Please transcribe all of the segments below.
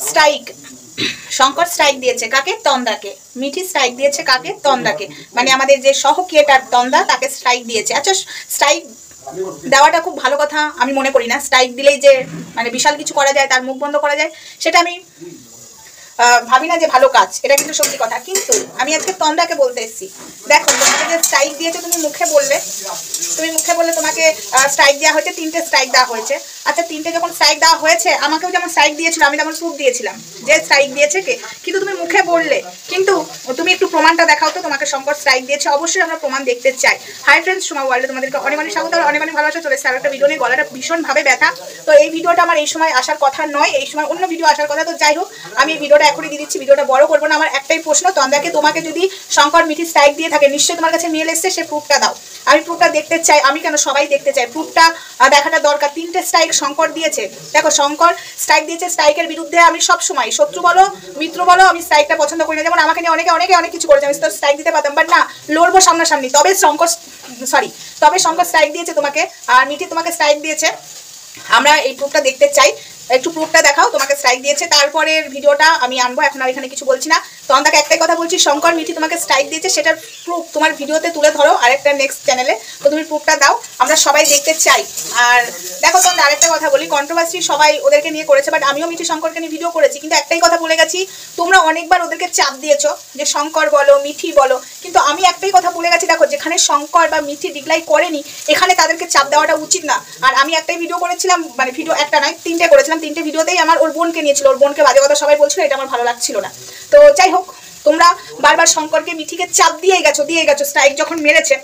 Strike, Shankar strike দিয়েছে কাকে? তন্দাকে। Mithi strike দিয়েছে কাকে? তন্দাকে। মানে আমাদের যে সহ ক্রিয়েটার তন্দা, তাকে স্ট্রাইক দিয়েছে। আচ্ছা, স্ট্রাইক দেওয়াটা খুব ভালো কথা আমি মনে করি না। স্ট্রাইক দিলেই যে মানে বিশাল কিছু করা যায়, তার মুখ বন্ধ করা যায়, সেটা আমি ভাবি না যে ভালো কাজ, এটা কিন্তু সত্যি কথা। কিন্তু আমি আজকে তন্দাকে বলতে এসেছি, দেখো তোমাকে যে স্ট্রাইক দিয়েছে, তুমি মুখে বললে তোমাকে স্ট্রাইক দেওয়া হয়েছে, 3টে স্ট্রাইক দেওয়া হয়েছে। আচ্ছা, 3টে যখন স্ট্রাইক দেওয়া হয়েছে, আমাকেও যেমন স্ট্রাইক দিয়েছিল, আমি তেমন প্রুফ দিয়েছিলাম যে স্ট্রাইক দিয়েছে কে, কিন্তু তুমি মুখে বললে। কিন্তু তুমি একটু প্রমাণটা দেখাও তো, তোমাকে শঙ্কর স্ট্রাইক দিয়েছে। অবশ্যই আমরা প্রমাণ দেখতে চাই। হাই ফ্রেন্ডস, সোমা ওয়ার্ল্ডে তোমাদেরকে অনেক অনেক স্বাগত, অনেক অনেক ভালোবাসা। চলে এসেছে আর একটা ভিডিও নিয়ে। গলাটা ভীষণভাবে ব্যথা, তো এই ভিডিওটা আমার এই সময় আসার কথা নয়, এই সময় অন্য ভিডিও আসার কথা। তো যাই হোক, আমি এই ভিডিওটা এখনই দিয়ে দিচ্ছি, ভিডিওটা বড় করবো না। আমার একটাই প্রশ্ন, তন্দাকে তোমাকে যদি শঙ্কর মিঠি স্ট্রাইক দিয়ে থাকে, নিশ্চয়ই তোমার কাছে মেল এসছে, সে প্রুফটা দাও। আমি প্রুফটা দেখতে চাই। আমি কেন, সবাই দেখতে চাই, প্রুফটা দেখাটা দরকার। 3টে স্ট্রাইক শঙ্কর দিয়েছে। দেখো, শঙ্কর স্ট্রাইক দিয়েছে, স্ট্রাইকের বিরুদ্ধে আমি সব সময়, শত্রু বলো মিত্র বলো, আমি স্ট্রাইকটা পছন্দ করি না। যেমন আমাকে নিয়ে অনেকে অনেকে অনেক কিছু করেছে, আমি তো স্ট্রাইক দিতে পারতাম, বাট না, লড়বো সামনাসামনি। তবে শঙ্কর স্ট্রাইক দিয়েছে তোমাকে, আর মিঠি তোমাকে স্ট্রাইক দিয়েছে। আমরা এই প্রুফটা দেখতে চাই, একটু প্রুফটা দেখাও তোমাকে স্ট্রাইক দিয়েছে, তারপরের ভিডিওটা আমি আনবো। এখন আর এখানে কিছু বলছি না। তন্দাকে একটাই কথা বলছি, শঙ্কর মিঠি তোমাকে স্ট্রাইক দিয়েছে, সেটার প্রুফ তোমার ভিডিওতে তুলে ধরো আরেকটা নেক্সট চ্যানেলে। তো তুমি প্রুফটা দাও, আমরা সবাই দেখতে চাই। আর দেখো তন্দা, আরেকটা কথা বলি, কন্ট্রোভার্সি সবাই ওদেরকে নিয়ে করেছে, বাট আমিও মিঠি শঙ্করকে নিয়ে ভিডিও করেছি। কিন্তু একটাই কথা বলে গেছি, তোমরা অনেকবার ওদেরকে চাপ দিয়েছো যে শঙ্কর বলো মিঠি বলো, কিন্তু আমি একটাই কথা বলে গেছি, দেখো যেখানে শঙ্কর বা মিঠি ডিক্লাইন করেনি, এখানে তাদেরকে চাপ দেওয়াটা উচিত না। আর আমি একটাই ভিডিও করেছিলাম, মানে ভিডিও একটা নয়, 3টে করেছিলাম। 3টে ভিডিওতেই আমার ওর বোনকে নিয়েছিল, ওর বোনকে বাজে কথা সবাই বলছিল, এটা আমার ভালো লাগছিল না। তো যাই হোক, তোমরা বারবার শঙ্করকে মিঠিকে চাপ দিয়ে গেছো স্ট্রাইক যখন মেরেছে,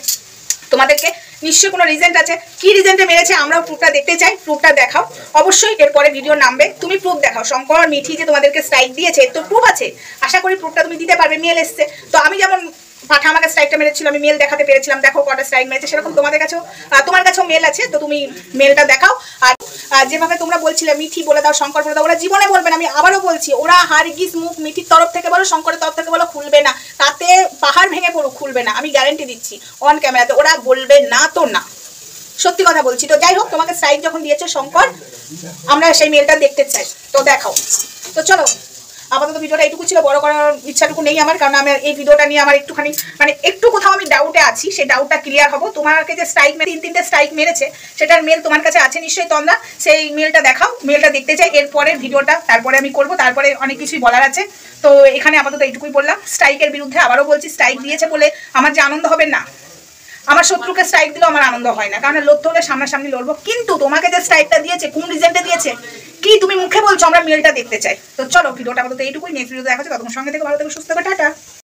তোমাদেরকে নিশ্চয়ই কোনো রিজেন্ট আছে। কি রিজেন্টে মেরেছে আমরাও প্রুফটা দেখতে চাই, প্রুফটা দেখাও। অবশ্যই এরপরে ভিডিও নামবে, তুমি প্রুফ দেখাও। শঙ্কর আর মিঠি যে তোমাদেরকে স্ট্রাইক দিয়েছে, তো প্রুফ আছে, আশা করি প্রুফটা তুমি দিতে পারবে। মেল এসছে, তো আমি যেমন পাঠা আমাকে স্ট্রাইকটা মেরেছিল, আমি মেল দেখাতে পেরেছিলাম, দেখো কটা স্ট্রাইক মেরেছে, সেরকম তোমার কাছেও মেল আছে, তো তুমি মেলটা দেখাও। আর যেভাবে তোমরা বলছিলে মিঠি বলে দাও, শঙ্কর বলে দাও, ওরা জীবনে বলবে না। আমি আবারও বলছি, ওরা হারগিজ মুখ মিঠির তরফ থেকে বলো, শঙ্করের তরফ থেকে বলো, খুলবে না। তাতে পাহাড় ভেঙে পড়ুক, খুলবে না, আমি গ্যারেন্টি দিচ্ছি অন ক্যামেরাতে, ওরা বলবে না তো না, সত্যি কথা বলছি। তো যাই হোক, তোমাকে স্ট্রাইক যখন দিয়েছে শঙ্কর, আমরা সেই মেলটা দেখতে চাই, তো দেখাও। তো চলো, আপাতত ভিডিওটা এইটুকু ছিল, বড় করার ইচ্ছাটুকু নেই আমার, কারণ আমি এই ভিডিওটা নিয়ে আমার একটুখানি মানে একটু কোথাও আমি ডাউটে আছি, সেই ডাউটটা ক্লিয়ার হবো। তোমাকে যে স্ট্রাইক 3টে স্ট্রাইক মেরেছে, সেটার মেল তোমার কাছে আছে নিশ্চয়ই তন্দা, সেই মেলটা দেখাও, মেলটা দেখতে চাই। এরপরের ভিডিওটা তারপরে আমি করব, তারপরে অনেক কিছুই বলার আছে। তো এখানে আপাতত এইটুকুই বললাম। স্ট্রাইকের বিরুদ্ধে আবারও বলছি, স্ট্রাইক দিয়েছে বলে আমার যে আনন্দ হবে না, আমার শত্রুকে স্ট্রাইক দিলেও আমার আনন্দ হয় না, কারণ লড়তে হলে সামনাসামনি লড়বো। কিন্তু তোমাকে যে স্ট্রাইকটা দিয়েছে, কোন রিজেন্টে দিয়েছে, কি তুমি মুখে বলছো, আমরা মেলটা দেখতে চাই। তো চলো, ভিডিওটা আপাতত এইটুকুই, নেক্সট ভিডিও দেখা হচ্ছে। ততক্ষণ সঙ্গে থেকে ভালো থেকে সুস্থ হবে, টাটা।